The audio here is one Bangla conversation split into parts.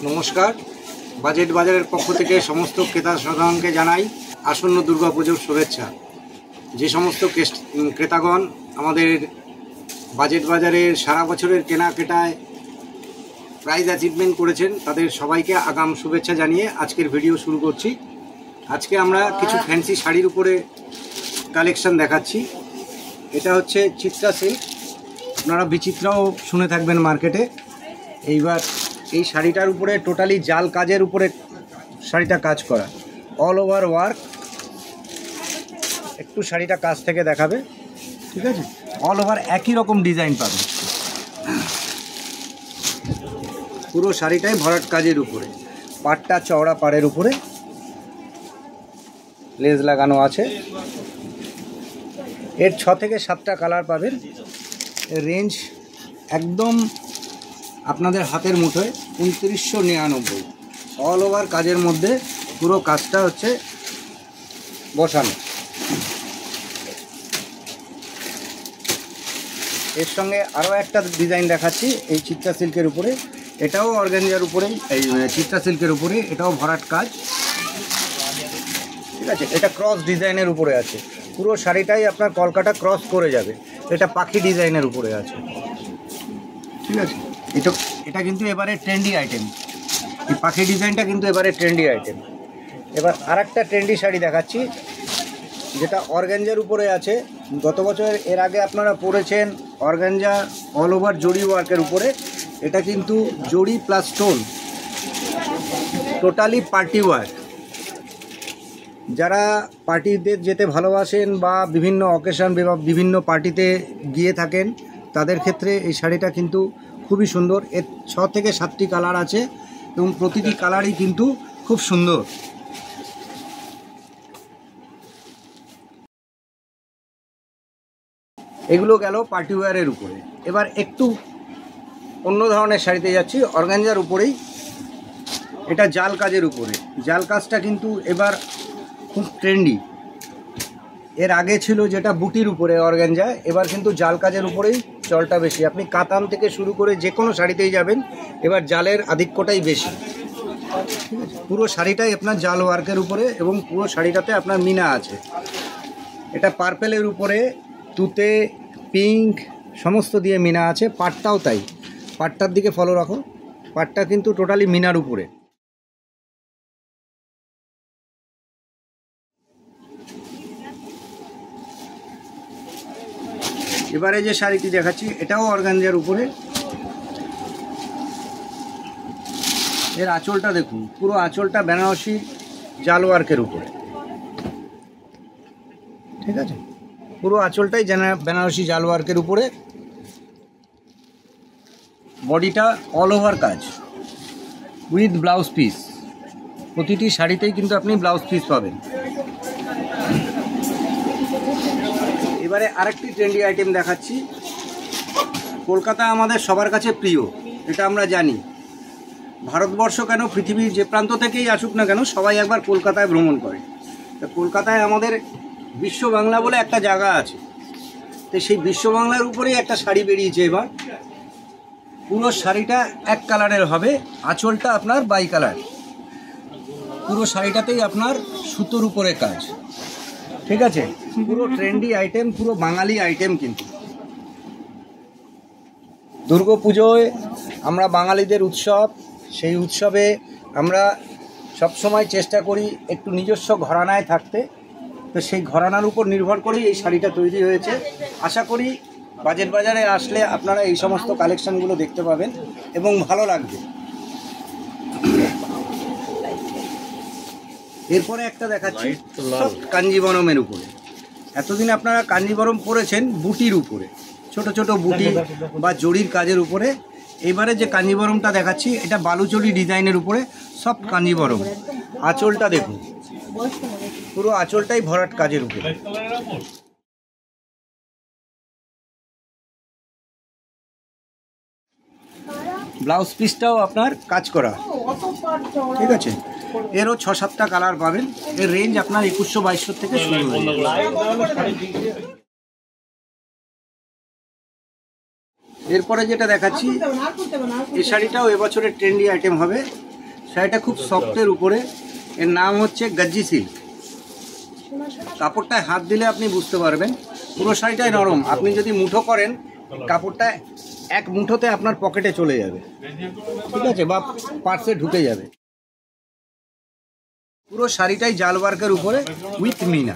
নমস্কার। বাজেট বাজারের পক্ষ থেকে সমস্ত ক্রেতা সাধারণকে জানাই আসন্ন দুর্গাপুজোর শুভেচ্ছা। যে সমস্ত ক্রেতাগণ আমাদের বাজেট বাজারের সারা বছরের কেনাকাটায় প্রাইজ অ্যাচিভমেন্ট করেছেন তাদের সবাইকে আগাম শুভেচ্ছা জানিয়ে আজকের ভিডিও শুরু করছি। আজকে আমরা কিছু ফ্যান্সি শাড়ির উপরে কালেকশন দেখাচ্ছি। এটা হচ্ছে চিত্রা সিল্ক, আপনারা বিচিত্রাও শুনে থাকবেন মার্কেটে। এইবার এই শাড়িটার উপরে টোটালি জাল কাজের উপরে শাড়িটা কাজ করা, অল ওভার ওয়ার্ক। একটু শাড়িটা কাজ থেকে দেখাবে, ঠিক আছে? অল ওভার একই রকম ডিজাইন পাবে, পুরো শাড়িটাই ভরাট কাজের উপরে, পাটটা চওড়া পাড়ের উপরে লেজ লাগানো আছে। এর 6 থেকে 7টা কালার পাবেন। এর রেঞ্জ একদম আপনাদের হাতের মুঠোয় 2999। অল ওভার কাজের মধ্যে পুরো কাজটা হচ্ছে বসানো। এর সঙ্গে আরও একটা ডিজাইন দেখাচ্ছি এই চিত্রা সিল্কের উপরে। এটাও অর্গানজার উপরেই, এই চিত্রা সিল্কের উপরে, এটাও ভরাট কাজ, ঠিক আছে? এটা ক্রস ডিজাইনের উপরে আছে, পুরো শাড়িটাই আপনার কলকাতা ক্রস করে যাবে। এটা পাখি ডিজাইনের উপরে আছে, ঠিক আছে? এটা কিন্তু এবারে ট্রেন্ডি আইটেম, এই পাখি ডিজাইনটা কিন্তু এবারে ট্রেন্ডি আইটেম। এবার আরেকটা ট্রেন্ডি শাড়ি দেখাচ্ছি যেটা অর্গানজার উপরে আছে। গত বছর এর আগে আপনারা পরেছেন অর্গানজা অল ওভার জরি ওয়ার্কের উপরে। এটা কিন্তু জরি plus stone, totally party work. যারা পার্টিতে যেতে ভালোবাসেন বা বিভিন্ন অকেশন বা বিভিন্ন পার্টিতে গিয়ে থাকেন তাদের ক্ষেত্রে এই শাড়িটা কিন্তু খুবই সুন্দর। এর 6 থেকে 7টি কালার আছে এবং প্রতিটি কালারই কিন্তু খুব সুন্দর। এগুলো গেল পার্টি ওয়্যারের উপরে। এবার একটু অন্য ধরনের শাড়িতে যাচ্ছি, অর্গানজার উপরেই। এটা জাল কাজের উপরে। জাল কাজটা কিন্তু এবার খুব ট্রেন্ডি। এর আগে ছিল যেটা বুটির উপরে অর্গানজা, এবার কিন্তু জাল কাজের উপরেই চলটা বেশি। আপনি কাতান থেকে শুরু করে যে কোনো শাড়িতেই যাবেন এবার জালের আধিক্যটাই বেশি, ঠিক আছে? পুরো শাড়িটাই আপনার জাল ওয়ার্কের উপরে এবং পুরো শাড়িটাতে আপনার মিনা আছে। এটা পার্পেলের উপরে তুতে পিঙ্ক সমস্ত দিয়ে মিনা আছে। পাটটাও তাই, পাটটার দিকে ফলো রাখো। পাটটা কিন্তু টোটালি মিনার উপরে। এবারে যে শাড়িটি দেখাচ্ছি এটাও অর্গানজার উপরে। এর আঁচলটা দেখুন, পুরো আঁচলটা বেনারসি জাল ওয়ার্কের উপরে, ঠিক আছে? পুরো আঁচলটাই বেনারসি জাল ওয়ার্কের উপরে। বডিটা অল ওভার কাজ উইথ ব্লাউজ পিস। প্রতিটি শাড়িতেই কিন্তু আপনি ব্লাউজ পিস পাবেন। এবারে আরেকটি ট্রেন্ডি আইটেম দেখাচ্ছি। কলকাতা আমাদের সবার কাছে প্রিয়, এটা আমরা জানি। ভারতবর্ষ কেন, পৃথিবীর যে প্রান্ত থেকেই আসুক না কেন, সবাই একবার কলকাতায় ভ্রমণ করে। তো কলকাতায় আমাদের বিশ্ব বাংলা বলে একটা জায়গা আছে, তো সেই বিশ্ব বাংলার উপরেই একটা শাড়ি বেরিয়েছে এবার। পুরো শাড়িটা এক কালারের হবে, আঁচলটা আপনার বাই কালার। পুরো শাড়িটাতেই আপনার সুতোর উপরে কাজ, ঠিক আছে? পুরো ট্রেন্ডি আইটেম, পুরো বাঙালি আইটেম। কিন্তু দুর্গাপুজোয় আমরা বাঙালিদের উৎসব, সেই উৎসবে আমরা সবসময় চেষ্টা করি একটু নিজস্ব ঘরানায় থাকতে। তো সেই ঘরানার উপর নির্ভর করেই এই শাড়িটা তৈরি হয়েছে। আশা করি বাজেট বাজারে আসলে আপনারা এই সমস্ত কালেকশনগুলো দেখতে পাবেন এবং ভালো লাগবে। এরপরে একটা দেখাচ্ছি কাঞ্জিবরমের উপরে। এতদিন আপনারা কাঞ্জিবরম পরেছেন বুটির উপরে, ছোট ছোট বুটি বা জরির কাজের উপরে। এবারে যে কাঞ্জিবরমটা দেখাচ্ছি এটা বালুচরি ডিজাইনের উপরে সব কাঞ্জিবরম। আঁচলটা দেখুন, পুরো আঁচলটাই ভরাট কাজের উপরে। ব্লাউজ পিসটাও আপনার কাজ করা, ঠিক আছে? এরও 6-7টা কালার পাবেন। এর রেঞ্জ আপনার 2100-2200 থেকে শুরু হয়ে যাবে। এরপরে যেটা দেখাচ্ছি এই শাড়িটাও এবছরের ট্রেন্ডি আইটেম হবে। শাড়িটা খুব সফটের উপরে, এর নাম হচ্ছে গজ্জি সিল্ক। কাপড়টায় হাত দিলে আপনি বুঝতে পারবেন পুরো শাড়িটাই নরম। আপনি যদি মুঠো করেন কাপড়টা এক মুঠোতে আপনার পকেটে চলে যাবে, ঠিক আছে, বা পার্সে ঢুকে যাবে। পুরো শাড়িটাই জাল ওয়ার্কের উপরে উইথ মিনা।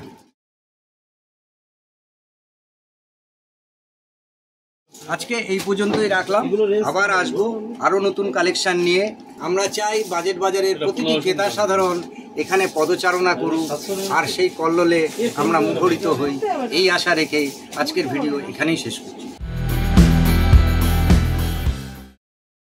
আজকে এই পর্যন্তই রাখলাম, আবার আসবো আরও নতুন কালেকশন নিয়ে। আমরা চাই বাজেট বাজারের প্রতিটি ক্রেতা সাধারণ এখানে পদচারণা করুক আর সেই কল্লোলে আমরা মুখরিত হই, এই আশা রেখেই আজকের ভিডিও এখানেই শেষ করছি।